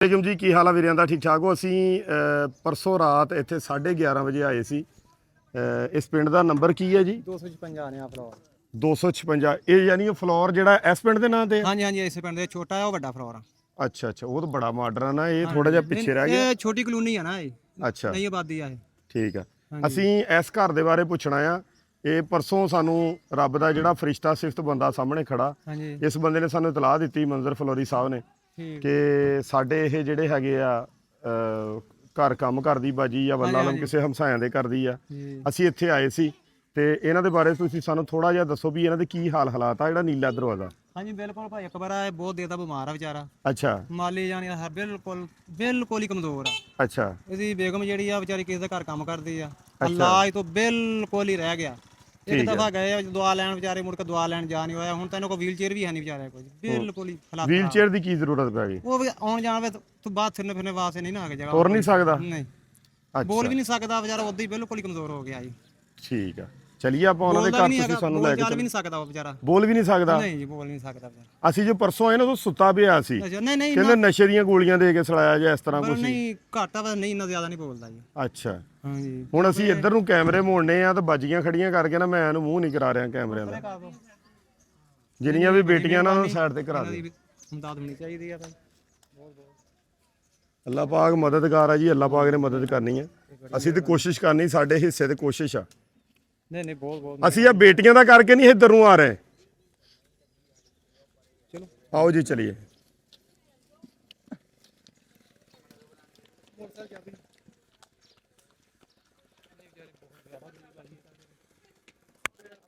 ਵਾਲੇਕੁਮ ਜੀ, ਕੀ ਹਾਲ ਆ ਵੀਰਿਆਂ ਦਾ? ਠੀਕ ਠਾਕ ਹੋ? ਅਸੀਂ ਪਰਸੋਂ ਰਾਤ ਇੱਥੇ 11:30 ਵਜੇ ਆਏ ਸੀ। ਇਸ ਪਿੰਡ ਦਾ ਨੰਬਰ ਕੀ ਹੈ ਜੀ? 256 ਨੇ ਆ ਫਲੋਰ 256। ਇਹ ਯਾਨੀ ਉਹ ਫਲੋਰ ਜਿਹੜਾ ਇਸ ਪਿੰਡ ਦੇ ਨਾਂ ਤੇ ਆ? ਹਾਂਜੀ ਹਾਂਜੀ ਇਸੇ ਪਿੰਡ ਦੇ ਛੋਟਾ ਹੈ ਉਹ ਵੱਡਾ ਫਲੋਰ ਆ। ਅੱਛਾ ਅੱਛਾ, ਉਹ ਤਾਂ ਬੜਾ ਮਾਡਰਨ ਆ। ਇਹ ਥੋੜਾ ਜਿਹਾ ਪਿੱਛੇ ਰਹਿ ਗਿਆ। ਇਹ ਛੋਟੀ ਕਲੋਨੀ ਆ ਨਾ, ਇਹ ਅੱਛਾ, ਨਈ ਆਬਾਦੀ ਆ ਇਹ। ਠੀਕ ਆ। ਅਸੀਂ ਇਸ ਘਰ ਦੇ ਬਾਰੇ ਪੁੱਛਣਾ ਆ। ਇਹ ਪਰਸੋਂ ਸਾਨੂੰ ਰੱਬ ਦਾ ਜਿਹੜਾ ਫਰਿਸ਼ਤਾ ਸਿਫਤ ਬੰਦਾ ਸਾਹਮਣੇ ਖੜਾ, ਹਾਂਜੀ ਇਸ ਬੰਦੇ ਨੇ ਸਾਨੂੰ ਇਤਲਾਹ ਦਿੱਤੀ, ਮੰਜ਼ਰ ਫਲੋਰੀ ਸਾਹਿਬ ਨੇ, ਠੀਕ ਕਿ ਸਾਡੇ ਇਹ ਜਿਹੜੇ ਹੈਗੇ ਆ ਘਰ ਕੰਮ ਕਰਦੀ ਬਾਜੀ ਜਾਂ ਵੱਲਾ ਲਮ ਕਿਸੇ ਹਮਸਾਇਆਂ ਦੇ ਕਰਦੀ ਆ। ਜੀ ਅਸੀਂ ਇੱਥੇ ਆਏ ਸੀ ਤੇ ਇਹਨਾਂ ਦੇ ਬਾਰੇ ਤੁਸੀਂ ਸਾਨੂੰ ਥੋੜਾ ਜਿਹਾ ਦੱਸੋ ਵੀ ਇਹਨਾਂ ਦੇ ਕੀ ਹਾਲਾਤ ਆ। ਜਿਹੜਾ ਨੀਲਾ ਦਰਵਾਜ਼ਾ, ਹਾਂਜੀ ਬਿਲਕੁਲ ਭਾਈ, ਇੱਕ ਵਾਰ ਇਹ ਬਹੁਤ ਦੇਰ ਦਾ ਬਿਮਾਰ ਆ ਵਿਚਾਰਾ। ਅੱਛਾ ਮਾਲੀ ਜਾਣੀ ਆ ਬਿਲਕੁਲ ਬਿਲਕੁਲ ਹੀ ਕਮਜ਼ੋਰ ਆ। ਅੱਛਾ ਇਹਦੀ ਬੇਗਮ ਜਿਹੜੀ ਆ ਵਿਚਾਰੀ ਕਿਸੇ ਦਾ ਘਰ ਕੰਮ ਕਰਦੀ ਆ, ਇਲਾਜ ਤੋਂ ਬਿਲਕੁਲ ਹੀ ਰਹਿ ਗਿਆ। ਇੱਕ ਦਫਾ ਗਏ ਆ ਦਵਾ ਲੈਣ ਵਿਚਾਰੇ, ਮੁੜ ਕੇ ਦਵਾ ਲੈਣ ਜਾ ਨਹੀਂ ਹੋਇਆ। ਹੁਣ ਤੈਨੂੰ ਕੋਈ ਵੀਲ ਚੇਅਰ ਵੀ ਹੈ ਨਹੀਂ ਵਿਚਾਰੇ ਕੋਲ, ਬਿਲਕੁਲ ਹੀ ਹਾਲਾਤ। ਵੀਲ ਚੇਅਰ ਦੀ ਕੀ ਜ਼ਰੂਰਤ ਪੈ ਗਈ? ਉਹ ਵੀ ਆਉਣ ਜਾਣ ਵੇ ਤੂੰ ਬਾਅਦ ਫਿਰਨੇ ਵਾਸਤੇ ਨਹੀਂ ਨਾ ਆ ਕੇ ਜਗ੍ਹਾ ਤੁਰ ਨਹੀਂ ਸਕਦਾ? ਨਹੀਂ, ਬੋਲ ਵੀ ਨਹੀਂ ਸਕਦਾ ਵਿਚਾਰਾ, ਉਦਾਂ ਹੀ ਬਿਲਕੁਲ ਹੀ ਕਮਜ਼ੋਰ ਹੋ ਗਿਆ ਜੀ। ਠੀਕ ਆ, ਚਲਿਏ ਆਪਾਂ ਉਹਨਾਂ ਦੇ ਘਰ, ਤੁਸੀਂ ਸਾਨੂੰ ਲੈ ਕੇ ਚੱਲ ਵੀ ਨਹੀਂ ਸਕਦਾ ਉਹ ਵਿਚਾਰਾ, ਬੋਲ ਵੀ ਨਹੀਂ ਸਕਦਾ? ਨਹੀਂ ਜੀ ਬੋਲ ਨਹੀਂ ਸਕਦਾ ਵਿਚਾਰਾ। ਅਸੀਂ ਜੋ ਪਰਸੋਂ ਆਏ ਨਾ ਉਦੋਂ ਸੁੱਤਾ ਪਿਆ ਸੀ, ਅੱਛਾ ਨਹੀਂ ਨਹੀਂ ਕਹਿੰਦੇ ਨਸ਼ੇ ਦੀਆਂ ਗੋਲੀਆਂ ਦੇ ਕੇ ਸੜਾਇਆ ਜਾਂ ਇਸ ਤਰ੍ਹਾਂ ਕੁਝ। ਨਹੀਂ ਘਾਟਾ ਵਾ, ਨਹੀਂ ਇੰਨਾ ਜ਼ਿਆਦਾ ਨਹੀਂ ਬੋਲਦਾ ਜੀ। ਅੱਛਾ, ਹਾਂਜੀ ਹੁਣ ਅਸੀਂ ਇੱਧਰ ਨੂੰ ਕੈਮਰੇ ਮੋੜਨੇ ਆ ਤਾਂ ਬਾਜੀਆਂ ਖੜੀਆਂ ਕਰਕੇ ਨਾ ਮੈਂ ਇਹਨੂੰ ਮੂੰਹ ਨਹੀਂ ਕਰਾ ਰਿਹਾ ਕੈਮਰਿਆਂ ਦਾ। ਜਿੰਨੀਆਂ ਵੀ ਬੇਟੀਆਂ ਨਾਲ ਸਾਈਡ ਤੇ ਕਰਾ ਦੇ। ਮਦਦ ਹੋਣੀ ਚਾਹੀਦੀ ਆ ਭਾਈ। ਅੱਲਾਹ ਪਾਕ ਮਦਦਗਾਰ ਆ ਜੀ, ਅੱਲਾਹ ਪਾਕ ਨੇ ਮਦਦ ਕਰਨੀ ਹੈ। ਅਸੀਂ ਤੇ ਕੋਸ਼ਿਸ਼ ਕਰਨੀ, ਸਾਡੇ ਹਿੱਸੇ ਤੇ ਕੋਸ਼ਿਸ਼ ਆ। ਨਹੀਂ ਨਹੀਂ ਬਹੁਤ ਅਸੀਂ ਆ ਬੇਟੀਆਂ ਦਾ ਕਰਕੇ ਨਹੀਂ ਇੱਧਰ ਨੂੰ ਆ ਰਹੇ। ਚਲੋ ਆਓ ਜੀ ਚਲੀਏ।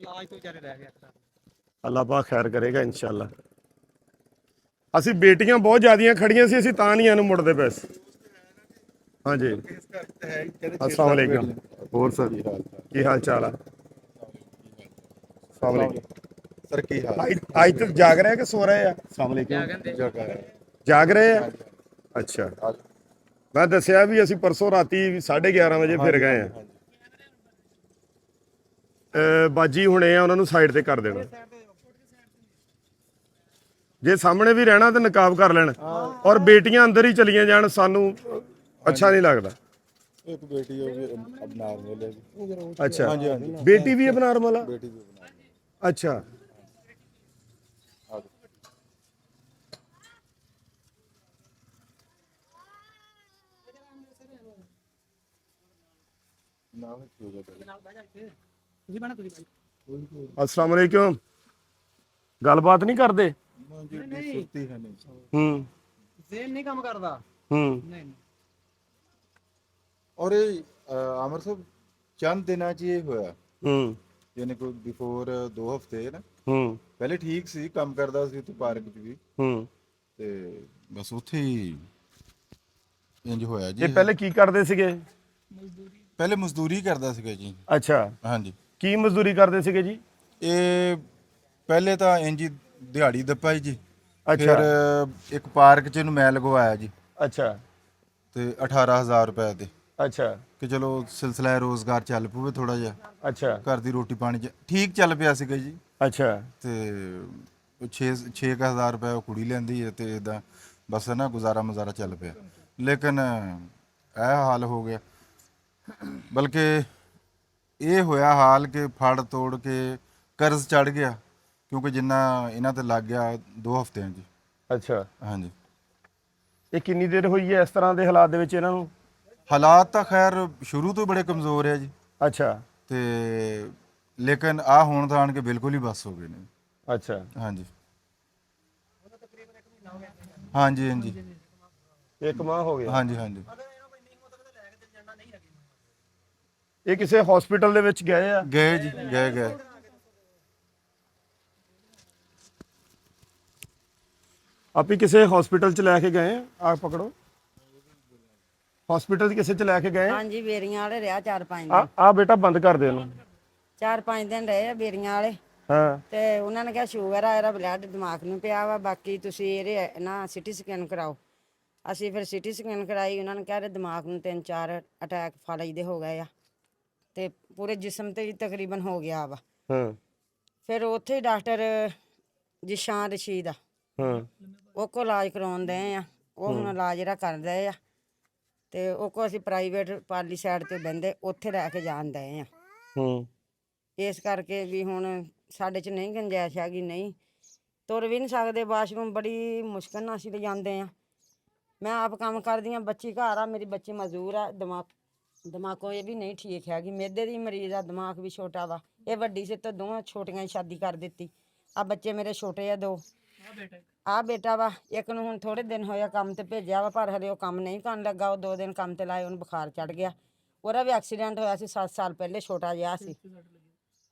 ਇਲਾਜ ਤੋਂ ਵਿਚਾਰੇ ਰਹਿ ਗਿਆ। ਅੱਲਾਹ ਪਾਕ ਖੈਰ ਕਰੇਗਾ ਇਨਸ਼ਾਅੱਲਾ। ਅਸੀਂ ਬੇਟੀਆਂ ਬਹੁਤ ਜ਼ਿਆਦੀਆਂ ਖੜੀਆਂ ਸੀ, ਅਸੀਂ ਤਾਂ ਨਹੀਂ ਇਹਨੂੰ ਮੁੜਦੇ ਪਏ ਸੀ। ਹਾਂਜੀ, अस्सलाम वालेकुम। ਹੋਰ ਸਰ ਕੀ ਹਾਲ ਚਾਲ ਆ? अस्सलाम वालेकुम सर की हाल? ਅੱਜ ਤੱਕ ਜਾਗ ਰਹੇ ਕਿ ਸੋ ਰਹੇ ਆ? अस्सलाम वालेकुम। ਜਾਗ ਰਹੇ ਆ? ਅੱਛਾ, ਮੈਂ ਦੱਸਿਆ ਵੀ ਅਸੀਂ ਪਰਸੋਂ ਰਾਤੀ 11:30 ਵਜੇ ਫਿਰ ਗਏ ਆ। ਬਾਜੀ ਹੁਣੇ ਆ, ਉਹਨਾਂ ਨੂੰ ਸਾਈਡ ਤੇ ਕਰ ਦੇਣਾ। ਜੇ ਸਾਹਮਣੇ ਵੀ ਰਹਿਣਾ ਤਾਂ ਨਕਾਬ ਕਰ ਲੈਣ, ਔਰ ਬੇਟੀਆਂ ਅੰਦਰ ਹੀ ਚਲੀਆਂ ਜਾਣ, ਸਾਨੂੰ ਅੱਛਾ ਨਹੀਂ ਲੱਗਦਾ। एक बेटी है वो अब नॉर्मल है जी। ਅੱਛਾ, हाँ जी हाँ जी, ਬੇਟੀ ਵੀ ਅਬਨਾਰਮਲ ਆ? बेटी भी अब ਅੱਛਾ, ਤੁਸੀਂ ਬਣਾ ਤੁਸੀਂ ਭਾਈ। अस्सलाम वालेकुम। ਗੱਲਬਾਤ ਨਹੀਂ ਕਰਦੇ? नॉर्मल जी, सुनती है नहीं। ਹੂੰ ਜ਼ੇਨ ਨਹੀਂ ਕੰਮ ਕਰਦਾ। ਹੂੰ ਨਹੀਂ और ये आमिर साहब चंद दिन च ये होया, ਹੂੰ यानी कोई बिफोर 2 हफ्ते ना ਹੂੰ पहले ठीक सी, काम करदा सी तो पार्क च भी ਹੂੰ ते बस उत्थे ही इंज होया ਇਹ जी। ਪਹਿਲੇ ਕੀ ਕਰਦੇ ਸੀਗੇ? पहले मजदूरी करदा सीगा जी। ਅੱਛਾ, हाँ जी, ਕੀ ਮਜ਼ਦੂਰੀ ਕਰਦੇ ਸੀਗੇ ਜੀ? ਇਹ ਪਹਿਲੇ ਤਾਂ ਇੰਜ ਹੀ ਦਿਹਾੜੀ ਦੱਪਾ ਜੀ। ਅੱਛਾ ਫਿਰ ਇੱਕ ਪਾਰਕ 'ਚ ਇਹਨੂੰ ਮੈਂ ਲਗਵਾਇਆ ਜੀ, ਅੱਛਾ ਤੇ 18000 ਰੁਪਏ ਦੇ, ਅੱਛਾ ਕਿ ਚਲੋ ਸਿਲਸਿਲਾ ਰੋਜ਼ਗਾਰ ਚੱਲ ਪਵੇ ਥੋੜਾ ਜਿਹਾ, ਅੱਛਾ ਘਰ ਦੀ ਰੋਟੀ ਪਾਣੀ 'ਚ ਠੀਕ ਚੱਲ ਪਿਆ ਸੀਗਾ ਜੀ। ਅੱਛਾ ਤੇ 6-6000 ਰੁਪਏ ਉਹ ਕੁੜੀ ਲੈਂਦੀ ਹੈ ਤੇ ਇਦਾਂ ਬਸ ਨਾ ਗੁਜ਼ਾਰਾ ਮਜ਼ਾਰਾ ਚੱਲ ਪਿਆ। ਲੇਕਿਨ ਇਹ ਹਾਲ ਹੋ ਗਿਆ, ਬਲਕਿ ਇਹ ਹੋਇਆ ਹਾਲ ਕਿ ਫੜ ਤੋੜ ਕੇ ਕਰਜ਼ ਚੜ ਗਿਆ, ਕਿਉਂਕਿ ਜਿੰਨਾ ਇਹਨਾਂ ਤੇ ਲੱਗ ਗਿਆ 2 ਹਫ਼ਤਿਆਂ 'ਚ। ਅੱਛਾ, ਹਾਂਜੀ, ਇਹ ਕਿੰਨੀ ਦੇਰ ਹੋਈ ਹੈ ਇਸ ਤਰ੍ਹਾਂ ਦੇ ਹਾਲਾਤ ਦੇ ਵਿੱਚ ਇਹਨਾਂ ਨੂੰ? ਹਾਲਾਤ ਤਾਂ ਖੈਰ ਸ਼ੁਰੂ ਤੋਂ ਬੜੇ ਕਮਜ਼ੋਰ ਹੈ ਜੀ, ਅੱਛਾ ਤੇ ਲੇਕਿਨ ਆ ਹੁਣ ਤਾਂ ਆਣ ਕੇ ਬਿਲਕੁਲ ਹੀ ਬਸ ਹੋ ਗਏ ਨੇ। ਅੱਛਾ, ਹਾਂਜੀ ਹਾਂਜੀ ਹਾਂਜੀ ਇੱਕ ਮਾਹ ਹੋ ਗਿਆ। ਹਾਂਜੀ ਹਾਂਜੀ, ਇਹ ਕਿਸੇ ਹਸਪੀਟਲ ਦੇ ਵਿੱਚ ਗਏ ਆ? ਗਏ ਜੀ, ਗਏ। ਆਪੀ ਕਿਸੇ ਹਸਪੀਟਲ ਚ ਲੈ ਕੇ ਗਏ ਆ? ਆ ਪਕੜੋ, ਹਸਪੀਟਲ ਚ ਕਿਸੇ ਚ ਲੈ ਕੇ ਗਏ ਆ? ਹਾਂਜੀ ਬੇਰੀਆਂ ਵਾਲੇ ਰਿਹਾ 4-5 ਆ ਦਿਨ। ਆ ਬੇਟਾ ਬੰਦ ਕਰ ਦੇ ਇਹਨੂੰ। 4-5 ਦਿਨ ਰਹੇ ਆ ਬੇਰੀਆਂ ਵਾਲੇ, ਹਾਂ ਤੇ ਉਹਨਾਂ ਨੇ ਕਿਹਾ ਸ਼ੂਗਰ ਆ, ਇਹਦਾ ਬਲੱਡ ਦਿਮਾਗ ਨੂੰ ਪਿਆ ਵਾ, ਬਾਕੀ ਤੁਸੀਂ ਇਹਦੇ ਨਾ ਸਿਟੀ ਸਕੈਨ ਕਰਾਓ। ਅਸੀਂ ਫਿਰ ਸਿਟੀ ਸਕੈਨ ਕਰਾਈ, ਉਹਨਾਂ ਨੇ ਕਿਹਾ ਇਹਦੇ ਦਿਮਾਗ ਨੂੰ 3-4 ਅਟੈਕ ਫਾਲਜ ਦੇ ਹੋ ਗਏ ਆ, ਤੇ ਪੂਰੇ ਜਿਸਮ ਤੇ ਵੀ ਤਕਰੀਬਨ ਹੋ ਗਿਆ ਵਾ। ਹਾਂ ਫਿਰ ਉੱਥੇ ਹੀ ਡਾਕਟਰ ਜਿਸ਼ਾਨ ਰਸ਼ੀਦ ਆ, ਹਾਂ ਉਹ ਕੋਲ ਇਲਾਜ ਕਰਾਉਣ ਦੇ ਆ। ਉਹ ਹੁਣ ਇਲਾਜ ਜਿਹੜਾ ਕਰ ਰਹੇ ਆ ਤੇ ਉਹ ਕੋ ਅਸੀਂ ਪ੍ਰਾਈਵੇਟ ਪਾਰਲੀ ਸਾਈਡ ਤੇ ਬਹਿੰਦੇ ਉੱਥੇ ਲੈ ਕੇ ਜਾਣ ਦਏ ਆ। ਹੂੰ ਇਸ ਕਰਕੇ ਵੀ ਹੁਣ ਸਾਡੇ 'ਚ ਨਹੀਂ ਗੁੰਜਾਇਸ਼ ਹੈਗੀ, ਨਹੀਂ ਤੁਰ ਵੀ ਨਹੀਂ ਸਕਦੇ, ਵਾਸ਼ਰੂਮ ਬੜੀ ਮੁਸ਼ਕਲ ਨਾਲ ਅਸੀਂ ਲਿਜਾਂਦੇ ਆ। ਮੈਂ ਆਪ ਕੰਮ ਕਰਦੀ ਆ, ਬੱਚੀ ਘਰ ਆ, ਮੇਰੀ ਬੱਚੀ ਮਜ਼ਦੂਰ ਆ, ਦਿਮਾਗੋਂ ਇਹ ਵੀ ਨਹੀਂ ਠੀਕ ਹੈਗੀ, ਮਿਹਦੇ ਦੀ ਮਰੀਜ਼ ਆ, ਦਿਮਾਗ ਵੀ ਛੋਟਾ ਵਾ। ਇਹ ਵੱਡੀ ਸੀ ਤੇ ਦੋਵਾਂ ਛੋਟੀਆਂ ਹੀ ਸ਼ਾਦੀ ਕਰ ਦਿੱਤੀ। ਆ ਬੱਚੇ ਮੇਰੇ ਛੋਟੇ ਆ 2, ਆ ਬੇਟਾ ਵਾ, ਇੱਕ ਨੂੰ ਹੁਣ ਥੋੜੇ ਦਿਨ ਹੋਇਆ ਕੰਮ ਤੇ ਭੇਜਿਆ ਵਾ, ਪਰ ਹਲੇ ਉਹ ਕੰਮ ਨਹੀਂ ਕਰਨ ਲੱਗਾ। ਉਹ 2 ਦਿਨ ਕੰਮ ਤੇ ਲਾਏ, ਉਹਨੂੰ ਬੁਖਾਰ ਚੜ ਗਿਆ। ਉਹਦਾ ਵੀ ਐਕਸੀਡੈਂਟ ਹੋਇਆ ਸੀ 7 ਸਾਲ ਪਹਿਲੇ, ਛੋਟਾ ਜਿਹਾ ਸੀ।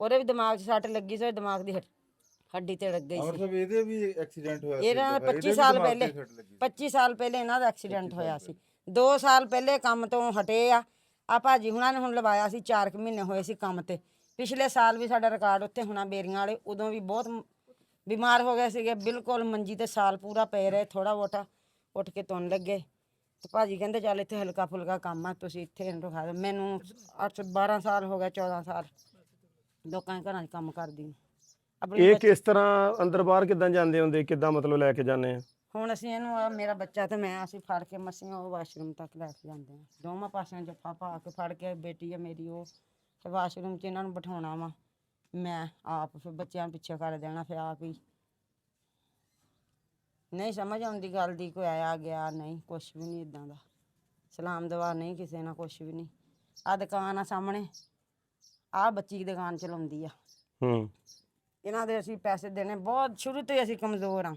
ਉਹਦੇ ਵੀ ਦਿਮਾਗ 'ਚ ਸੱਟ ਲੱਗੀ ਸੀ, ਦਿਮਾਗ ਦੀ ਹੱਡੀ ਤੇ ਲੱਗ ਗਈ ਸੀ। ਇਹਦੇ ਵੀ ਐਕਸੀਡੈਂਟ ਹੋਇਆ ਇਹਦਾ 25 ਸਾਲ ਪਹਿਲੇ 25 ਸਾਲ ਪਹਿਲੇ ਇਹਨਾਂ ਦਾ ਐਕਸੀਡੈਂਟ ਹੋਇਆ ਸੀ। 2 ਸਾਲ ਪਹਿਲੇ ਕੰਮ ਤੋਂ ਹਟੇ ਆ ਭਾਜੀ ਹੁਣਾਂ ਨੇ ਹੁਣ ਲਵਾਇਆ ਸੀ, 4 ਮਹੀਨੇ ਹੋਏ ਸੀ ਕੰਮ ਤੇ। ਪਿਛਲੇ ਸਾਲ ਵੀ ਸਾਡਾ ਰਿਕਾਰਡ ਉੱਥੇ ਹੋਣਾ ਬੇਰੀਆਂ ਵਾਲੇ, ਉਦੋਂ ਵੀ ਬਹੁਤ ਬਿਮਾਰ ਹੋ ਗਏ ਸੀਗੇ, ਬਿਲਕੁਲ ਮੰਜੀ ਤੇ ਸਾਲ ਪੂਰਾ ਪਏ ਰਹੇ। ਥੋੜਾ ਬਹੁਤਾ ਉੱਠ ਕੇ ਤੁਰਨ ਲੱਗੇ ਤੇ ਭਾਜੀ ਕਹਿੰਦੇ ਚੱਲ ਇੱਥੇ ਹਲਕਾ ਫੁਲਕਾ ਕੰਮ ਆ, ਤੁਸੀਂ ਇੱਥੇ ਇਹਨੂੰ ਰਖਾ ਦਿਓ। ਮੈਨੂੰ 12 ਸਾਲ ਹੋ ਗਏ, 14 ਸਾਲ ਲੋਕਾਂ ਦੇ ਘਰਾਂ 'ਚ ਕੰਮ ਕਰਦੀ ਨੂੰ। ਇਹ ਕਿਸ ਤਰ੍ਹਾਂ ਅੰਦਰ ਬਾਹਰ ਕਿੱਦਾਂ ਜਾਂਦੇ ਹੁੰਦੇ, ਕਿੱਦਾਂ ਮਤਲਬ ਲੈ ਕੇ ਜਾਂਦੇ ਆ? ਹੁਣ ਅਸੀਂ ਇਹਨੂੰ ਮੇਰਾ ਬੱਚਾ ਤੇ ਮੈਂ ਅਸੀਂ ਫੜ ਕੇ ਮੱਸੀਆਂ ਉਹ ਵਾਸ਼ਰੂਮ ਤੱਕ ਲੈ ਕੇ ਜਾਂਦੇ ਆ, ਦੋਵਾਂ ਪਾਸਿਆਂ ਜੱਫਾ ਪਾ ਕੇ ਫੜ ਕੇ। ਬੇਟੀ ਆ ਮੇਰੀ, ਉਹ ਤੇ ਵਾਸ਼ਰੂਮ 'ਚ ਇਹਨਾਂ ਨੂੰ ਬਿਠਾਉਣਾ ਵਾ ਮੈਂ ਆਪ, ਫਿਰ ਬੱਚਿਆਂ ਨੂੰ ਪਿੱਛੇ ਕਰ ਦੇਣਾ, ਫਿਰ ਆਪ ਹੀ। ਨਹੀਂ ਸਮਝ ਆਉਂਦੀ ਗੱਲ ਦੀ, ਕੋਈ ਆਇਆ ਗਿਆ ਨਹੀਂ, ਕੁਛ ਵੀ ਨਹੀਂ ਇਦਾਂ ਦਾ। ਸਲਾਮ ਦੁਆ ਨਹੀਂ ਕਿਸੇ ਨਾਲ, ਕੁਛ ਵੀ ਨਹੀਂ। ਆ ਦੁਕਾਨ ਆ ਸਾਹਮਣੇ, ਆ ਬੱਚੀ ਦੀ ਦੁਕਾਨ ਚਲਾਉਂਦੀ ਆ। ਇਹਨਾਂ ਦੇ ਅਸੀਂ ਪੈਸੇ ਦੇਣੇ ਬਹੁਤ, ਸ਼ੁਰੂ ਤੋਂ ਹੀ ਅਸੀਂ ਕਮਜ਼ੋਰ ਆ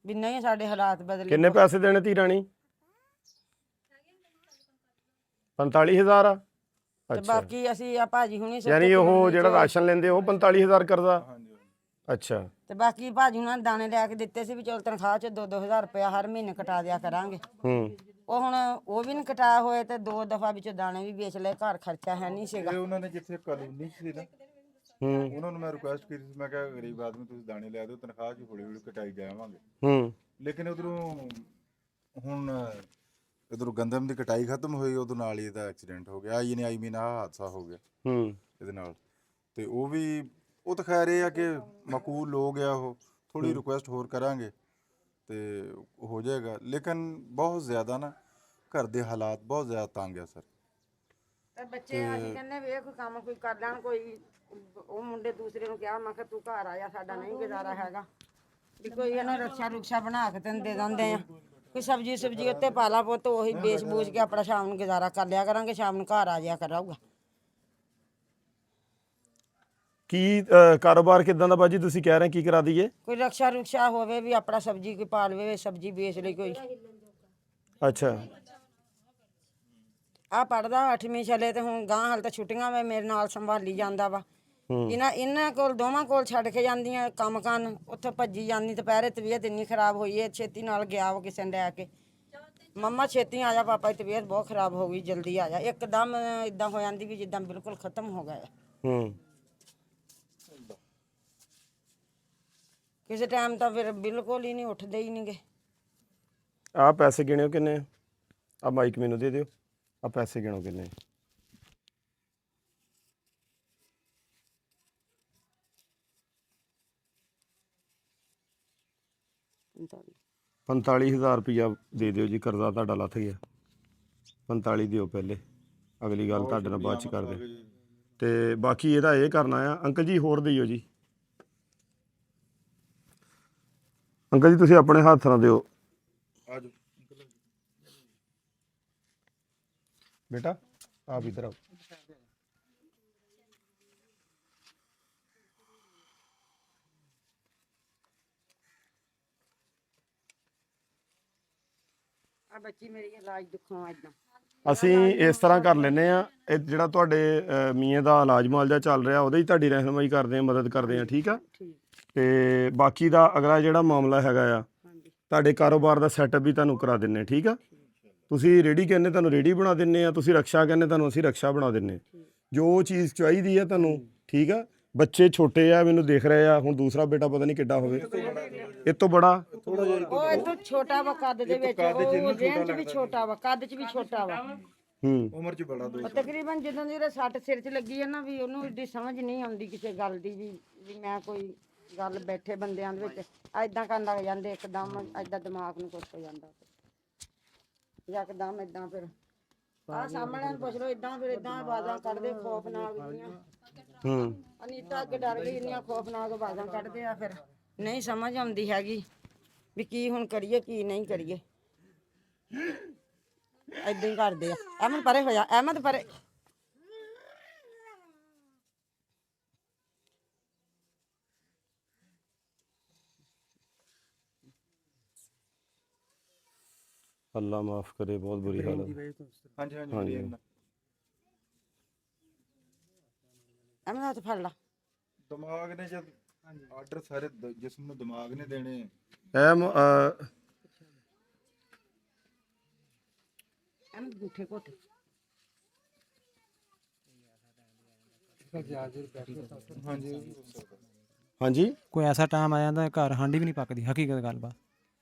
ਵੀ ਨਹੀਂ ਸਾਡੇ ਹਾਲਾਤ ਬਦਲੇ। ਕਿੰਨੇ ਪੈਸੇ ਦੇਣੇ ਧੀ ਰਾਣੀ? 45,000 ਆ। ਤੇ ਬਾਕੀ ਅਸੀਂ ਆ ਭਾਜੀ ਹੁਣੀ ਯਾਨੀ ਉਹ ਜਿਹੜਾ ਰਾਸ਼ਨ ਲੈਂਦੇ ਉਹ 45,000 ਕਰਦਾ। ਅੱਛਾ। ਤੇ ਬਾਕੀ ਭਾਜੀ ਹੁਣਾਂ ਨੇ ਦਾਣੇ ਲੈ ਕੇ ਦਿੱਤੇ ਸੀ ਵੀ ਚਲ ਤਨਖਾਹ 'ਚ 2-2000 ਰੁਪਇਆ ਹਰ ਮਹੀਨੇ ਕਟਾ ਦਿਆ ਕਰਾਂਗੇ। ਉਹ ਹੁਣ ਉਹ ਵੀ ਨਹੀਂ ਕਟਾ ਹੋਏ ਤੇ 2 ਦਫਾ ਵਿੱਚ ਦਾਣੇ ਵੀ ਵੇਚ ਲਏ, ਘਰ ਖਰਚਾ ਹੈ ਨਹੀਂ ਸੀਗਾ। ਉਹਨਾਂ ਨੇ ਜਿੱਥੇ ਕਾਨੂੰਨੀ ਸੀ ਨਾ, ਉਹਨਾਂ ਨੂੰ ਮੈਂ ਰਿਕੁਐਸਟ ਕੀਤੀ ਸੀ, ਮੈਂ ਕਿਹਾ ਗਰੀਬ ਆਦਮੀ ਤੁਸੀਂ ਦਾਣੇ ਲੈ ਦਿਓ, ਤਨਖਾਹ 'ਚ ਹੌਲੀ ਹੌਲੀ ਕਟਾਈ ਜਾਵਾਂਗੇ। ਲੇਕਿਨ ਉਧਰੋਂ ਹੁਣ ਇਧਰੋਂ ਗੰਦਮ ਦੀ ਕਟਾਈ ਖਤਮ ਹੋਈ, ਉਹਦੇ ਨਾਲ ਹੀ ਇਹਦਾ ਐਕਸੀਡੈਂਟ ਹੋ ਗਿਆ। ਆਈ ਮੀਨ ਆਹ ਹਾਦਸਾ ਹੋ ਗਿਆ ਇਹਦੇ ਨਾਲ। ਤੇ ਉਹ ਤਾਂ ਖੈਰ ਇਹ ਆ ਕਿ ਮਕਬੂਲ ਲੋਕ ਆ, ਉਹ ਥੋੜੀ ਰਿਕੁਐਸਟ ਹੋਰ ਕਰਾਂਗੇ ਤੇ ਹੋ ਜਾਏਗਾ। ਲੇਕਿਨ ਬਹੁਤ ਜ਼ਿਆਦਾ ਨਾ ਘਰ ਦੇ ਹਾਲਾਤ ਬਹੁਤ ਜ਼ਿਆਦਾ ਤੰਗ ਆ ਸਰ। ਤੇ ਬੱਚੇ ਅਸੀਂ ਕਹਿੰਦੇ ਵੀ ਇਹ ਕੋਈ ਕੰਮ ਕੋਈ ਕਰ ਲੈਣ। ਕੋਈ ਉਹ ਮੁੰਡੇ ਦੂਸਰੇ ਨੂੰ ਕਿਹਾ, ਮੈਂ ਕਿਹਾ ਤੂੰ ਘਰ ਆ ਜਾ, ਸਾਡਾ ਨਹੀਂ ਗੁਜ਼ਾਰਾ ਹੈਗਾ ਵੀ ਕੋਈ ਇਹਨਾਂ ਰਕਸ਼ਾ ਬਣਾ ਕੇ ਤੈਨੂੰ ਦੇ ਦਿੰਦੇ ਆ, ਕੋਈ ਸਬਜ਼ੀ ਉੱਤੇ ਪਾ ਲਾ ਪੁੱਤ, ਉਹੀ ਵੇਚ ਬੂਝ ਕੇ ਆਪਣਾ ਸ਼ਾਮ ਨੂੰ ਗੁਜ਼ਾਰਾ ਕਰ ਲਿਆ ਕਰਾਂਗੇ, ਸ਼ਾਮ ਨੂੰ ਘਰ ਆ ਜਾਇਆ ਕਰਾਊਗਾ। ਕੀ ਕਾਰੋਬਾਰ ਕਿਦਾਂ ਦਾ ਬਾਜੀ ਤੁਸੀਂ ਕਹਿ ਰਹੇ ਕੀ ਕਰਾ ਦਈਏ? ਕੋਈ ਰਕਸ਼ਾ ਹੋਵੇ ਵੀ ਆਪਣਾ ਸਬਜ਼ੀ ਕੋਈ ਪਾ ਲਵੇ, ਸਬਜ਼ੀ ਵੇਚ ਲਈ ਕੋਈ। ਅੱਛਾ। ਆ ਪੜਦਾ 8ਵੀਂ ਚਲੇ ਤੇ ਹੁਣ ਗਾਂ ਹਾਲ ਤਾਂ ਛੁੱਟੀਆਂ ਵੇ, ਮੇਰੇ ਨਾਲ ਸੰਭਾਲੀ ਜਾਂਦਾ ਵਾ। ਇਹਨਾਂ ਕੋਲ ਦੋਵਾਂ ਕੋਲ ਛੱਡ ਕੇ ਜਾਂਦੀਆਂ ਕੰਮ ਕਰਨ, ਉੱਥੇ ਭੱਜੀ ਜਾਂਦੀ। ਦੁਪਹਿਰੇ ਤਬੀਅਤ ਇੰਨੀ ਖਰਾਬ ਹੋਈ ਹੈ, ਛੇਤੀ ਨਾਲ ਗਿਆ ਵਾ ਕਿਸੇ ਨੇ ਲੈ ਕੇ, ਮੰਮਾ ਛੇਤੀ ਆ ਜਾ, ਪਾਪਾ ਦੀ ਤਬੀਅਤ ਬਹੁਤ ਖਰਾਬ ਹੋ ਗਈ, ਜਲਦੀ ਆ ਜਾ। ਇੱਕਦਮ ਇਦਾਂ ਹੋ ਜਾਂਦੀ ਵੀ ਜਿੱਦਾਂ ਬਿਲਕੁਲ ਖਤਮ ਹੋ ਗਿਆ। ਕਿਸੇ ਟਾਈਮ ਤਾਂ ਫਿਰ ਬਿਲਕੁਲ ਹੀ ਨਹੀਂ ਉੱਠਦੇ ਹੀ ਨਹੀਂਗੇ। ਆ ਪੈਸੇ ਗਿਣਿਓ ਕਿੰਨੇ? ਆ ਮਾਈਕ ਮੈਨੂੰ ਦੇ ਦਿਓ, ਆ ਪੈਸੇ ਗਿਣੋ ਕਿੰਨੇ? 45,000 ਰੁਪਇਆ ਦੇ ਦਿਓ ਜੀ, ਕਰਜ਼ਾ ਤੁਹਾਡਾ ਲੱਥ ਗਿਆ। 45 ਦਿਓ ਪਹਿਲੇ, ਅਗਲੀ ਗੱਲ ਤੁਹਾਡੇ ਨਾਲ ਬਾਅਦ ਚ ਕਰਦੇ। ਤੇ ਬਾਕੀ ਇਹਦਾ ਇਹ ਕਰਨਾ ਆ। ਅੰਕਲ ਜੀ ਹੋਰ ਦਿਓ ਜੀ। ਅੰਕਲ ਜੀ ਤੁਸੀਂ ਆਪਣੇ ਹੱਥ ਨਾਲ ਦਿਓ ਬੇਟਾ, ਆਪ ਇਧਰ ਆਓ। ਆ ਬੱਚੀ ਮੇਰੀ ਇਲਾਜ ਦੁੱਖੋਂ ਇਦਾਂ ਅਸੀਂ ਇਸ ਤਰ੍ਹਾਂ ਕਰ ਲੈਂਦੇ ਆ, ਇਹ ਜਿਹੜਾ ਤੁਹਾਡੇ ਮੀਆਂ ਦਾ ਇਲਾਜ ਮੁਆਲਜਾ ਚੱਲ ਰਿਹਾ ਉਹਦੇ ਹੀ ਤੁਹਾਡੀ ਰਹਿਨੁਮਾਈ ਕਰਦੇ ਆ, ਮਦਦ ਕਰਦੇ ਆ, ਠੀਕ ਆ। ਤੇ ਬਾਕੀ ਦਾ ਅਗਲਾ ਜਿਹੜਾ ਮਾਮਲਾ ਹੈਗਾ ਆ, ਤੁਹਾਡੇ ਕਾਰੋਬਾਰ ਦਾ ਸੈਟਅਪ ਵੀ ਤੁਹਾਨੂੰ ਕਰਾ ਦਿੰਨੇ, ਠੀਕ ਆ। ਤੁਸੀਂ ਰੇਹੜੀ ਕਹਿੰਦੇ ਤੁਹਾਨੂੰ ਰੇਹੜੀ ਬਣਾ ਦਿੰਨੇ ਆ, ਤੁਸੀਂ ਰਕਸ਼ਾ ਕਹਿੰਦੇ ਤੁਹਾਨੂੰ ਅਸੀਂ ਰਕਸ਼ਾ ਬਣਾ ਦਿੰਨੇ। ਜੋ ਚੀਜ਼ ਚਾਹੀਦੀ ਆ ਤੁਹਾਨੂੰ, ਠੀਕ ਆ। ਬੱਚੇ ਛੋਟੇ ਆ, ਮੈਨੂੰ ਦੇਖ ਰਹੇ ਆ। ਹੁਣ ਦੂਸਰਾ ਬੇਟਾ ਪਤਾ ਨਹੀਂ ਕਿੱਡਾ ਹੋਵੇ, ਇਹ ਤੋਂ ਬੜਾ ਉਹ ਇਹ ਤੋਂ ਛੋਟਾ ਵਾ ਕੱਦ ਦੇ ਵਿੱਚ, ਉਹ ਰੇਂਜ ਵੀ ਛੋਟਾ ਵਾ, ਕੱਦ 'ਚ ਵੀ ਛੋਟਾ ਵਾ, ਉਮਰ 'ਚ ਬੜਾ। ਤਕਰੀਬਨ ਜਦੋਂ ਦੀ ਸੱਟ ਸਿਰ 'ਚ ਲੱਗੀ ਹੈ ਨਾ, ਵੀ ਉਹਨੂੰ ਏਡੀ ਸਮਝ ਨਹੀਂ ਆਉਂਦੀ ਕਿਸੇ ਗੱਲ ਦੀ ਵੀ ਮੈਂ ਕੋਈ ਗੱਲ ਬੈਠੇ ਬੰਦਿਆਂ ਦੇ ਵਿੱਚ ਐਦਾਂ ਕਰਨ ਲੱਗ ਜਾਂਦੇ, ਇੱਕਦਮ ਐਦਾਂ ਦਿਮਾਗ ਨੂੰ ਕੁਛ ਹੋ ਜਾਂਦਾ। ਯਕਦਮ ਇਦਾਂ ਫਿਰ ਆ ਸਾਹਮਣੇ ਨੂੰ ਪੁੱਛ ਲਓ ਇਦਾਂ ਫਿਰ ਇਦਾਂ ਆਵਾਜ਼ਾਂ ਕੱਢਦੇ ਖੌਫਨਾਕ ਜੀਆਂ। ਅਨੀਤਾ ਅੱਗੇ ਡਰ ਗਈ, ਇੰਨੀਆਂ ਖੌਫਨਾਕ ਆਵਾਜ਼ਾਂ ਕੱਢਦੇ ਆ। ਫਿਰ ਨਹੀਂ ਸਮਝ ਆਉਂਦੀ ਹੈਗੀ ਵੀ ਕੀ ਹੁਣ ਕਰੀਏ ਕੀ ਨਹੀਂ ਕਰੀਏ। ਏਦਾਂ ਹੀ ਕਰਦੇ ਆ। ਅਹਿਮਦ ਪਰੇ ਹੋਇਆ, ਅਹਿਮਦ ਪਰੇ। ਅੱਲਾ ਮਾਫ ਕਰੇ, ਬਹੁਤ ਬੁਰੀ ਹਾਲਤ। ਹਾਂਜੀ ਹਾਂਜੀ। ਅਹਿਮਦ ਹੱਥ ਫੜ ਲਾ। ਦਿਮਾਗ ਨੇ ਜਦ ਆਰਡਰ ਸਾਰੇ ਜਿਸਮ ਨੂੰ ਦਿਮਾਗ ਨੇ ਦੇਣੇ। ਅਹਿਮਦ ਗੁੱਠੇ ਘੁੱਟ। ਹਾਂਜੀ ਹਾਂਜੀ। ਕੋਈ ਐਸਾ ਟਾਈਮ ਆ ਜਾਂਦਾ ਘਰ ਹਾਂਡੀ ਵੀ ਨਹੀਂ ਪੱਕਦੀ। ਹਕੀਕਤ ਗੱਲ ਬਾ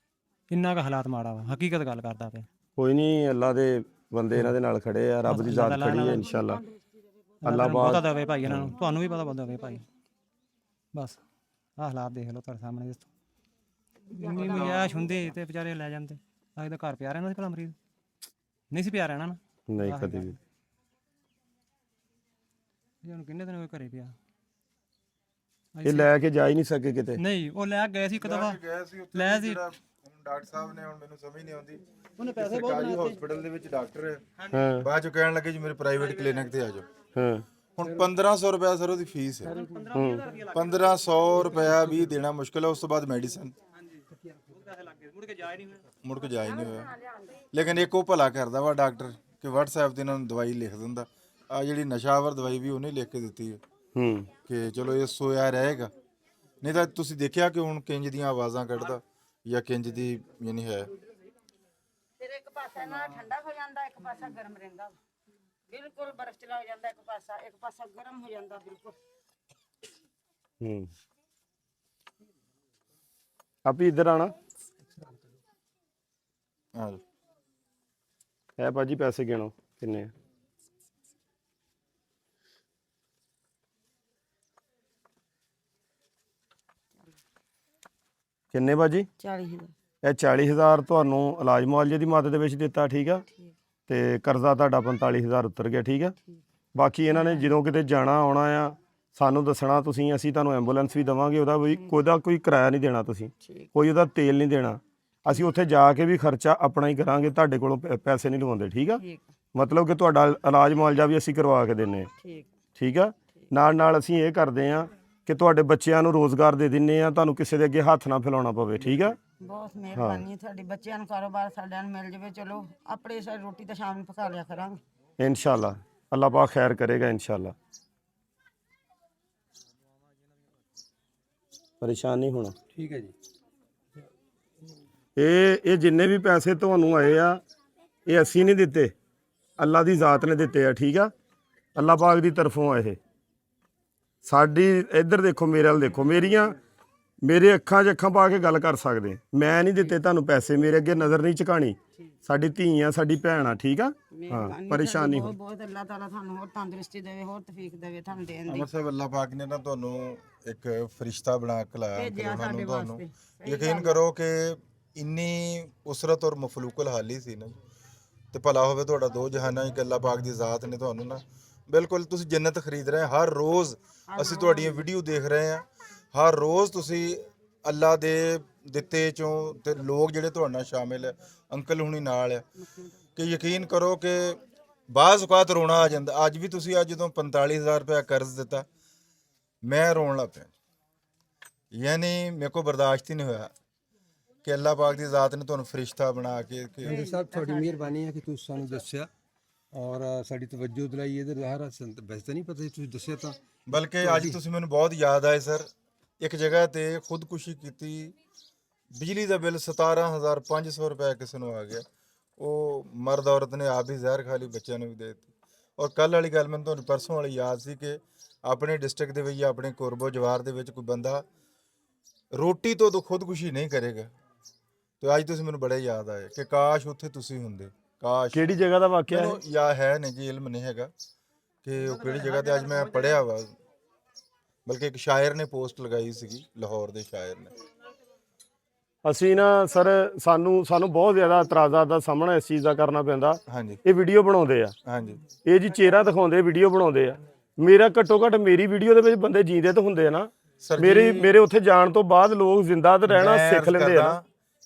ਇੰਨਾ ਕੁ ਹਾਲਾਤ ਮਾੜਾ ਵਾ। ਹਕੀਕਤ ਗੱਲ ਕਰਦਾ ਪਿਆ। ਕੋਈ ਨਹੀਂ, ਅੱਲਾ ਦੇ ਬੰਦੇ ਇਹਨਾਂ ਦੇ ਨਾਲ ਖੜੇ ਆ, ਰੱਬ ਦੀ ਜ਼ਾਤ ਖੜੀ ਹੈ ਇਨਸ਼ਾਅੱਲਾ। ਅੱਲਾ ਬਹੁਤਾ ਦੇਵੇ ਭਾਈ ਇਹਨਾਂ ਨੂੰ, ਤੁਹਾਨੂੰ ਵੀ ਪਤਾ ਦੇਵੇ ਭਾਈ। ਬਸ ਆਹ ਹਾਲਾਤ ਦੇਖ ਲਓ ਤੁਹਾਡੇ ਸਾਹਮਣੇ। ਇੰਨੀ ਗੁੰਜਾਇਸ਼ ਹੁੰਦੀ ਤੇ ਵਿਚਾਰੇ ਲੈ ਜਾਂਦੇ। ਅੱਜ ਤਾਂ ਘਰ ਪਿਆ ਰਹਿੰਦਾ ਸੀ ਭਲਾ ਮਰੀਜ਼, ਨਹੀਂ ਸੀ ਪਿਆ ਰਹਿਣਾ ਨਾ। ਨਹੀਂ ਕਦੇ ਵੀ। ਹੁਣ ਕਿੰਨੇ ਦਿਨ ਹੋਏ ਘਰੇ ਪਿਆ। ਇਹ ਲੈ ਕੇ ਜਾ ਹੀ ਨਹੀਂ ਸਕੇ ਕਿਤੇ। ਨਹੀਂ ਉਹ ਲੈ ਗਏ ਸੀ ਇੱਕ ਦਫਾ, ਲੈ ਸੀ। ਹੁਣ ਡਾਕਟਰ ਸਾਹਿਬ ਨੇ, ਹੁਣ ਮੈਨੂੰ ਸਮਝ ਨਹੀਂ ਆਉਂਦੀ, ਉਹਨੇ ਪੈਸੇ ਸਰਕਾਰੀ ਹਸਪੀਟਲ ਦੇ ਵਿੱਚ ਡਾਕਟਰ ਹੈ, ਹਾਂ ਬਾਅਦ ਚ ਕਹਿਣ ਲੱਗੇ ਜੀ ਮੇਰੇ ਪ੍ਰਾਈਵੇਟ ਕਲੀਨਿਕ ਤੇ ਆ ਜਾਓ। ਹਾਂ। ਹੁਣ 1500 ਰੁਪਇਆ ਸਰ ਉਹਦੀ ਫੀਸ ਹੈ। 1500 ਰੁਪਇਆ ਵੀ ਦੇਣਾ ਮੁਸ਼ਕਿਲ ਹੈ। ਉਸ ਤੋਂ ਬਾਅਦ ਮੈਡੀਸਨ ਮੁੜ ਕੇ ਜਾ ਹੀ ਨਹੀਂ ਹੋਇਆ। ਲੇਕਿਨ ਇੱਕ ਉਹ ਭਲਾ ਕਰਦਾ ਵਾ ਡਾਕਟਰ ਕਿ WhatsApp ਤੇ ਇਹਨਾਂ ਨੂੰ ਦਵਾਈ ਲਿਖ ਦਿੰਦਾ। ਆ ਜਿਹੜੀ ਨਸ਼ਾਵਰ ਦਵਾਈ ਵੀ ਉਹਨੇ ਲਿਖ ਕੇ ਦਿੱਤੀ ਹੈ ਕਿ ਚਲੋ ਇਹ ਸੋਇਆ ਰਹੇਗਾ। ਨਹੀਂ ਤਾਂ ਤੁਸੀਂ ਦੇਖਿਆ ਕਿ ਹੁਣ ਕਿੰਜ ਦੀਆਂ ਆਵਾਜ਼ਾਂ ਕੱਢਦਾ ਜਾਂ ਕਿੰਜ ਦੀ ਯਾਨੀ ਹੈ। ਫਿਰ ਇੱਕ ਪਾਸਾ ਨਾਲ ਠੰਡਾ ਹੋ ਜਾਂਦਾ, ਇੱਕ ਪਾਸਾ ਗਰਮ ਰਹਿੰਦਾ। ਬਿਲਕੁਲ ਬਰਫ਼ ਚ ਲੱਗ ਜਾਂਦਾ ਇੱਕ ਪਾਸਾ ਗਰਮ ਹੋ ਜਾਂਦਾ ਬਿਲਕੁਲ। आप ही इधर आना ਹਾਂ है भाजी, पैसे गिनो किन्ने। किन्ने भाजी? 40,000। ਇਹ 40,000 ਤੁਹਾਨੂੰ ਇਲਾਜ ਮੁਆਵਜ਼ੇ ਦੀ ਮਦਦ ਦੇ ਵਿੱਚ ਦਿੱਤਾ, ਠੀਕ ਆ। ਤੇ ਕਰਜ਼ਾ ਤੁਹਾਡਾ 45,000 ਉਤਰ ਗਿਆ, ਠੀਕ ਆ। ਬਾਕੀ ਇਹਨਾਂ ਨੇ ਜਦੋਂ ਕਿਤੇ ਜਾਣਾ ਆਉਣਾ ਆ ਸਾਨੂੰ ਦੱਸਣਾ ਤੁਸੀਂ, ਅਸੀਂ ਤੁਹਾਨੂੰ ਐਂਬੂਲੈਂਸ ਵੀ ਦੇਵਾਂਗੇ। ਉਹਦਾ ਵੀ ਕੋਈ ਕਿਰਾਇਆ ਨਹੀਂ ਦੇਣਾ ਤੁਸੀਂ, ਕੋਈ ਉਹਦਾ ਤੇਲ ਨਹੀਂ ਦੇਣਾ। ਅਸੀਂ ਉੱਥੇ ਜਾ ਕੇ ਵੀ ਖਰਚਾ ਆਪਣਾ ਹੀ ਕਰਾਂਗੇ, ਤੁਹਾਡੇ ਕੋਲੋਂ ਪੈਸੇ ਨਹੀਂ ਲਵਾਉਂਦੇ, ਠੀਕ ਆ। ਮਤਲਬ ਕਿ ਤੁਹਾਡਾ ਇਲਾਜ ਮੁਆਵਜ਼ਾ ਵੀ ਅਸੀਂ ਕਰਵਾ ਕੇ ਦਿੰਨੇ ਆ, ਠੀਕ ਆ। ਨਾਲ ਨਾਲ ਅਸੀਂ ਇਹ ਕਰਦੇ ਆ ਕਿ ਤੁਹਾਡੇ ਬੱਚਿਆਂ ਨੂੰ ਰੋਜ਼ਗਾਰ ਦੇ ਦਿੰਨੇ ਆ, ਤੁਹਾਨੂੰ ਕਿਸੇ ਦੇ ਅੱਗੇ ਹੱਥ ਨਾ ਫੈਲਾਉਣਾ ਪਵੇ, ਠੀਕ ਆ। ਬਹੁਤ ਮਿਹਰਬਾਨੀ ਹੈ ਤੁਹਾਡੀ। ਬੱਚਿਆਂ ਨੂੰ ਕਾਰੋਬਾਰ ਸਾਡਿਆਂ ਨੂੰ ਮਿਲ ਜਾਵੇ। ਚਲੋ ਆਪਣੇ ਸਾਡੀ ਰੋਟੀ ਤਾਂ ਸ਼ਾਮ ਨੂੰ ਪਕਾ ਲਿਆ ਕਰਾਂਗੇ ਇਨਸ਼ਾਅੱਲਾ। ਅੱਲਾਹ ਪਾਕ ਖੈਰ ਕਰੇਗਾ ਇਨਸ਼ਾਅੱਲਾ। ਪਰੇਸ਼ਾਨ ਨਹੀਂ ਹੋਣਾ, ਠੀਕ ਹੈ ਜੀ। ਇਹ ਜਿੰਨੇ ਵੀ ਪੈਸੇ ਤੁਹਾਨੂੰ ਆਏ ਆ ਇਹ ਅਸੀਂ ਨਹੀਂ ਦਿੱਤੇ, ਅੱਲਾ ਦੀ ਜ਼ਾਤ ਨੇ ਦਿੱਤੇ ਆ, ਠੀਕ ਆ। ਅੱਲਾਹ ਪਾਕ ਦੀ ਤਰਫੋਂ ਆ ਇਹ। ਸਾਡੀ ਇੱਧਰ ਦੇਖੋ, ਮੇਰੇ ਵੱਲ ਦੇਖੋ, ਮੇਰੇ ਅੱਖਾਂ 'ਚ ਅੱਖਾਂ ਪਾ ਕੇ ਗੱਲ ਕਰ ਸਕਦੇ। ਮੈਂ ਨਹੀਂ ਦਿੱਤੇ ਤੁਹਾਨੂੰ ਪੈਸੇ, ਮੇਰੇ ਅੱਗੇ ਨਜ਼ਰ ਨਹੀਂ ਝੁਕਾਣੀ। ਸਾਡੀ ਧੀ ਆ, ਸਾਡੀ ਭੈਣ ਆ, ਠੀਕ ਆ। ਹਾਂ, ਪਰੇਸ਼ਾਨ ਨਹੀਂ ਹੋ। ਬਹੁਤ ਅੱਲਾਹ ਤਾਲਾ ਤੁਹਾਨੂੰ ਹੋਰ ਤੰਦਰੁਸਤੀ ਦੇਵੇ, ਹੋਰ ਤੌਫੀਕ ਦੇਵੇ ਤੁਹਾਨੂੰ ਦੇਣ ਦੀ। ਅਮਰ ਸਾਹਿਬ ਅੱਲਾਹ ਪਾਕ ਨੇ ਨਾ ਤੁਹਾਨੂੰ ਇੱਕ ਫਰਿਸ਼ਤਾ ਬਣਾ ਕੇ ਲਾਇਆ ਕਰੋਨਾ ਨੂੰ। ਤੁਹਾਨੂੰ ਯਕੀਨ ਕਰੋ ਕਿ ਇੰਨੀ ਉਸਰਤ ਔਰ ਮਫਲੂਕਲ ਹਾਲੀ ਸੀ ਨਾ, ਤੇ ਭਲਾ ਹੋਵੇ ਤੁਹਾਡਾ ਦੋ ਜਹਾਨਾਂ ਇੱਕ ਅੱਲਾਹ ਪਾਕ ਦੀ ਜ਼ਾਤ ਨੇ ਤੁਹਾਨੂੰ ਨਾ ਬਿਲਕੁਲ ਤੁਸੀਂ ਜੰਨਤ ਖਰੀਦ ਰਹੇ। ਹਰ ਰੋਜ਼ ਅਸੀਂ ਤੁਹਾਡੀਆਂ ਵੀਡੀਓ ਦੇਖ ਰਹੇ ਹਾਂ, ਹਰ ਰੋਜ਼ ਤੁਸੀਂ ਅੱਲਾ ਦੇ ਦਿੱਤੇ ਚੋਂ ਤੇ ਲੋਕ ਜਿਹੜੇ ਤੁਹਾਡੇ ਨਾਲ ਸ਼ਾਮਿਲ ਹੈ, ਅੰਕਲ ਹੁਣੀ ਨਾਲ ਆ, ਕਿ ਯਕੀਨ ਕਰੋ ਕਿ ਬਾਜ਼ ਔਕਾਤ ਰੋਣਾ ਆ ਜਾਂਦਾ। ਅੱਜ ਵੀ ਤੁਸੀਂ ਅੱਜ ਜਦੋਂ 45,000 ਰੁਪਇਆ ਕਰਜ਼ ਦਿੱਤਾ, ਮੈਂ ਰੋਣ ਲੱਗ ਪਿਆ। ਯਾਨੀ ਮੇਰੇ ਕੋਲ ਬਰਦਾਸ਼ਤ ਹੀ ਨਹੀਂ ਹੋਇਆ ਕਿ ਅੱਲਾਹ ਪਾਕ ਦੀ ਜ਼ਾਤ ਨੇ ਤੁਹਾਨੂੰ ਫਰਿਸ਼ਤਾ ਬਣਾ ਕੇ ਹਾਂਜੀ ਸਾਹਿਬ, ਤੁਹਾਡੀ ਮਿਹਰਬਾਨੀ ਹੈ ਕਿ ਤੁਸੀਂ ਸਾਨੂੰ ਦੱਸਿਆ ਔਰ ਸਾਡੀ ਤਵੱਜੋ ਦਿਲਾਈ ਇਹਦੇ ਜ਼ਾਹਰ ਸਾਨੂੰ ਤਾਂ ਵੈਸੇ ਤਾਂ ਨਹੀਂ ਪਤਾ ਸੀ, ਤੁਸੀਂ ਦੱਸਿਆ ਤਾਂ। ਬਲਕਿ ਅੱਜ ਤੁਸੀਂ ਮੈਨੂੰ ਬਹੁਤ ਯਾਦ ਆਏ ਸਰ। ਇੱਕ ਜਗ੍ਹਾ ਤੇ ਖੁਦਕੁਸ਼ੀ ਕੀਤੀ, ਬਿਜਲੀ ਦਾ ਬਿੱਲ 17,500 ਰੁਪਏ ਕਿਸੇ ਨੂੰ ਆ ਗਿਆ। ਉਹ ਮਰਦ ਔਰਤ ਨੇ ਆਪ ਵੀ ਜ਼ਹਿਰ ਖਾ ਲਈ, ਬੱਚਿਆਂ ਨੂੰ ਵੀ ਦੇ ਦਿੱਤੀ। ਔਰ ਕੱਲ੍ਹ ਵਾਲੀ ਗੱਲ ਮੈਨੂੰ ਤੁਹਾਨੂੰ ਪਰਸੋਂ ਵਾਲੀ ਯਾਦ ਸੀ ਕਿ ਆਪਣੇ ਡਿਸਟ੍ਰਿਕਟ ਦੇ ਵਿੱਚ, ਆਪਣੇ ਕੋਰਬੋ ਜਵਾਰ ਦੇ ਵਿੱਚ ਕੋਈ ਬੰਦਾ ਰੋਟੀ ਤੋਂ ਖੁਦਕੁਸ਼ੀ ਨਹੀਂ ਕਰੇਗਾ। ਤੇ ਅੱਜ ਤੁਸੀਂ ਮੈਨੂੰ ਬੜੇ ਯਾਦ ਆਏ ਕਿ ਕਾਸ਼ ਉੱਥੇ ਤੁਸੀਂ ਹੁੰਦੇ। ਕਾਸ਼ ਕਿਹੜੀ ਜਗ੍ਹਾ ਦਾ ਵਾਕਿਆ ਹੈ? ਜਾਂ ਹੈ ਨਹੀਂ ਜੀ, ਇਲਮ ਨਹੀਂ ਹੈਗਾ ਕਿ ਉਹ ਕਿਹੜੀ ਜਗ੍ਹਾ ਤੇ। ਅੱਜ ਮੈਂ ਪੜ੍ਹਿਆ ਵਾ, ਬਲਕਿ ਇੱਕ ਸ਼ਾਇਰ ਨੇ ਪੋਸਟ ਲਗਾਈ ਸੀਗੀ, ਲਾਹੌਰ ਦੇ ਸ਼ਾਇਰ ਨੇ। ਅਸੀਂ ਨਾ ਸਰ ਸਾਨੂੰ ਬਹੁਤ ਜ਼ਿਆਦਾ ਇਤਰਾਜ਼ਾਂ ਦਾ ਸਾਹਮਣਾ ਇਸ ਚੀਜ਼ ਦਾ ਕਰਨਾ ਪੈਂਦਾ। ਹਾਂਜੀ ਇਹ ਵੀਡੀਓ ਬਣਾਉਂਦੇ ਆ, ਹਾਂਜੀ ਇਹ ਜੀ ਚਿਹਰਾ ਦਿਖਾਉਂਦੇ ਵੀਡੀਓ ਬਣਾਉਂਦੇ ਆ। ਮੇਰਾ ਘੱਟੋ ਘੱਟ ਮੇਰੀ ਵੀਡੀਓ ਦੇ ਵਿੱਚ ਬੰਦੇ ਜੀਂਦੇ ਤਾਂ ਹੁੰਦੇ ਆ ਨਾ। ਸਰ ਮੇਰੇ ਉੱਥੇ ਜਾਣ ਤੋਂ ਬਾਅਦ ਲੋਕ ਜ਼ਿੰਦਾ ਤੇ ਰਹਿਣਾ ਮੈਂ ਸਿੱਖ ਅਰਜ਼ ਲੈਂਦੇ ਆ ਨਾ। ਕਰਦਾ,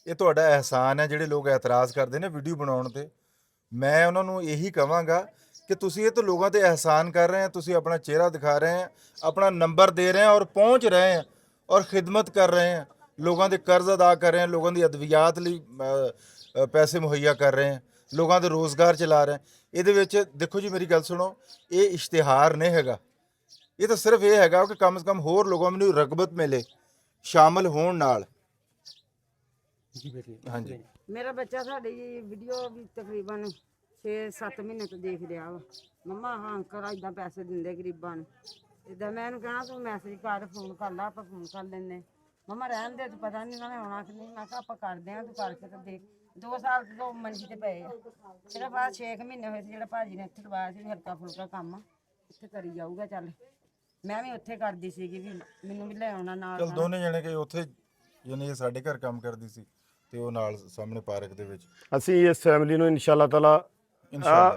ਇਹ ਤੁਹਾਡਾ ਅਹਿਸਾਨ ਹੈ ਜਿਹੜੇ ਲੋਕ ਇਤਰਾਜ਼ ਕਰਦੇ ਨੇ ਵੀਡੀਓ ਬਣਾਉਣ ਤੇ। ਮੈਂ ਉਹਨਾਂ ਨੂੰ ਇਹੀ ਕਹਾਂਗਾ ਕਿ ਤੁਸੀਂ ਇਹ ਤਾਂ ਲੋਕਾਂ ਤੇ ਅਹਿਸਾਨ ਕਰ ਰਹੇ ਹੋ, ਤੁਸੀਂ ਆਪਣਾ ਚਿਹਰਾ ਦਿਖਾ ਰਹੇ ਹੋ, ਆਪਣਾ ਨੰਬਰ ਦੇ ਰਹੇ ਹੋ ਔਰ ਪਹੁੰਚ ਰਹੇ ਹੋ ਔਰ ਖਿਦਮਤ ਕਰ ਰਹੇ ਹੋ, ਲੋਕਾਂ ਦੇ ਕਰਜ਼ ਅਦਾ ਕਰ ਰਹੇ ਹੋ, ਲੋਕਾਂ ਦੀ ਅਦਵਿਆਤ ਲਈ ਪੈਸੇ ਮੁਹੱਈਆ ਕਰ ਰਹੇ ਹੋ, ਲੋਕਾਂ ਦੇ ਰੋਜ਼ਗਾਰ ਚਲਾ ਰਹੇ ਹੋ। ਇਹਦੇ ਵਿੱਚ ਦੇਖੋ ਜੀ, ਮੇਰੀ ਗੱਲ ਸੁਣੋ, ਇਹ ਇਸ਼ਤਿਹਾਰ ਨਹੀਂ ਹੈਗਾ, ਇਹ ਤਾਂ ਸਿਰਫ ਇਹ ਹੈਗਾ ਕਿ ਕਮ ਸੇ ਕਮ ਹੋਰ ਲੋਕਾਂ ਨੂੰ ਰਗਬਤ ਮਿਲੇ ਸ਼ਾਮਲ ਹੋਣ ਨਾਲ। ਹਾਂਜੀ ਮੇਰਾ ਬੱਚਾ ਸਾਡੀ ਵੀਡੀਓ ਵੀ ਤਕਰੀਬਨ 6-7 ਮਹੀਨੇ ਤੋਂ ਦੇਖ ਰਿਹਾ ਵਾ। ਮੰਮਾ ਹਾਂ ਅੰਕਲ ਇਦਾਂ ਪੈਸੇ ਦਿੰਦੇ ਗਰੀਬਾਂ ਨੂੰ, ਇਦਾਂ ਮੈਂ ਇਹਨੂੰ ਕਹਿਣਾ ਤੂੰ ਮੈਸੇਜ ਕਰ, ਫੋਨ ਕਰ ਲਾ, ਆਪਾਂ ਫੋਨ ਕਰ ਲੈਂਦੇ। ਮੰਮਾ ਰਹਿਣ ਦੇ, ਤੂੰ ਪਤਾ ਨਹੀਂ ਉਹਨਾਂ ਨੇ ਆਉਣਾ ਕਿ ਨਹੀਂ। ਮੈਂ ਕਿਹਾ ਆਪਾਂ ਕਰਦੇ ਆ, ਤੂੰ ਕਰਕੇ ਤਾਂ ਦੇਖ। 2 ਸਾਲ ਤੋਂ ਮੰਜੀ ਤੇ ਪਏ ਆ। ਸਿਰਫ ਆ 6 ਮਹੀਨੇ ਹੋਏ ਸੀ ਜਿਹੜਾ ਭਾਜੀ ਨੇ ਇੱਥੇ ਲਵਾਇਆ ਸੀ, ਹਲਕਾ ਫੁਲਕਾ ਕੰਮ ਇੱਥੇ ਕਰੀ ਜਾਊਗਾ। ਚੱਲ ਮੈਂ ਵੀ ਉੱਥੇ ਕਰਦੀ ਸੀਗੀ, ਵੀ ਮੈਨੂੰ ਵੀ ਲੈ ਆਉਣਾ ਨਾਲ। ਚਲ ਦੋਨੇ ਜਣੇ ਕਿ ਉੱਥੇ ਯਾਨੀ ਸਾਡੇ ਘਰ ਕੰਮ ਕਰਦੀ ਸੀ ਤੇ ਉਹ ਨਾਲ ਸਾਹਮਣੇ ਪਾਰਕ ਦੇ ਵਿੱਚ। ਅਸੀਂ ਇਸ ਫੈਮਿਲੀ ਨੂੰ ਇਨਸ਼ਾ ਅੱਲਾਹ ਤਾਲਾ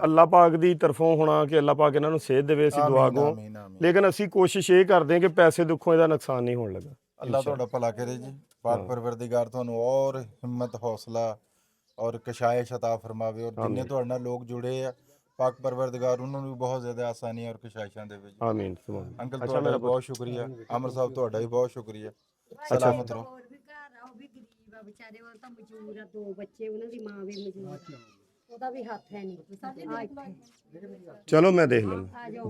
ਅੱਲਾਹ ਪਾਕ ਦੀ ਤਰਫੋਂ ਹੋਣਾ ਕਿ ਅੱਲਾਹ ਪਾਕ ਇਹਨਾਂ ਨੂੰ ਸਿਹਤ ਦੇਵੇ, ਅਸੀਂ ਦੁਆ ਕੋ। ਆਮੀਨ ਆਮੀਨ। ਲੇਕਿਨ ਅਸੀਂ ਕੋਸ਼ਿਸ਼ ਇਹ ਕਰਦੇ ਹਾਂ ਕਿ ਪੈਸੇ ਦੁੱਖੋਂ ਇਹਦਾ ਨੁਕਸਾਨ ਨਹੀਂ ਹੋਣ ਲੱਗਾ। ਅੱਲਾਹ ਤੁਹਾਡਾ ਭਲਾ ਕਰੇ ਜੀ। ਪਾਕ ਪਰਵਰਦੀਗਾਰ ਤੁਹਾਨੂੰ ਔਰ ਹਿੰਮਤ, ਹੌਸਲਾ ਔਰ ਕਸ਼ਾਇਸ਼ ਅਤਾ ਫਰਮਾਵੇ। ਔਰ ਜਿੰਨੇ ਤੁਹਾਡੇ ਨਾਲ ਲੋਕ ਜੁੜੇ ਆ, ਪਾਕ ਪਰਵਰਦੀਗਾਰ ਉਹਨਾਂ ਨੂੰ ਵੀ ਬਹੁਤ ਜ਼ਿਆਦਾ ਆਸਾਨੀ ਔਰ ਕਸ਼ਾਇਸ਼ਾਂ ਦੇ ਵਿੱਚ। ਆਮੀਨ। ਅੰਕਲ ਤੁਹਾਡਾ ਬਹੁਤ ਸ਼ੁਕਰੀਆ। ਅਮਰ ਸਾਹਿਬ ਤੁਹਾਡਾ ਵੀ ਬਹੁਤ ਸ਼ੁਕਰੀਆ। ਸਲਾਮਤ ਰਹੋ। ਹੋਰ ਵੀ ਘਰ ਆ, ਉਹ ਵੀ ਗਰੀਬ ਆ ਵਿਚਾਰੇ, ਉਹ ਤਾਂ ਮਜ਼ਦੂਰ ਆ, 2 ਬੱਚੇ, ਉਹਨਾਂ ਦੀ ਮਾਂ ਵੀ ਮਜ਼ਦੂਰ ਆ, ਉਹਦਾ ਵੀ ਹੱਥ ਹੈ ਨਹੀਂ ਆ ਇੱਥੇ। ਚਲੋ ਮੈਂ ਦੇਖ ਲੈਂਦਾ।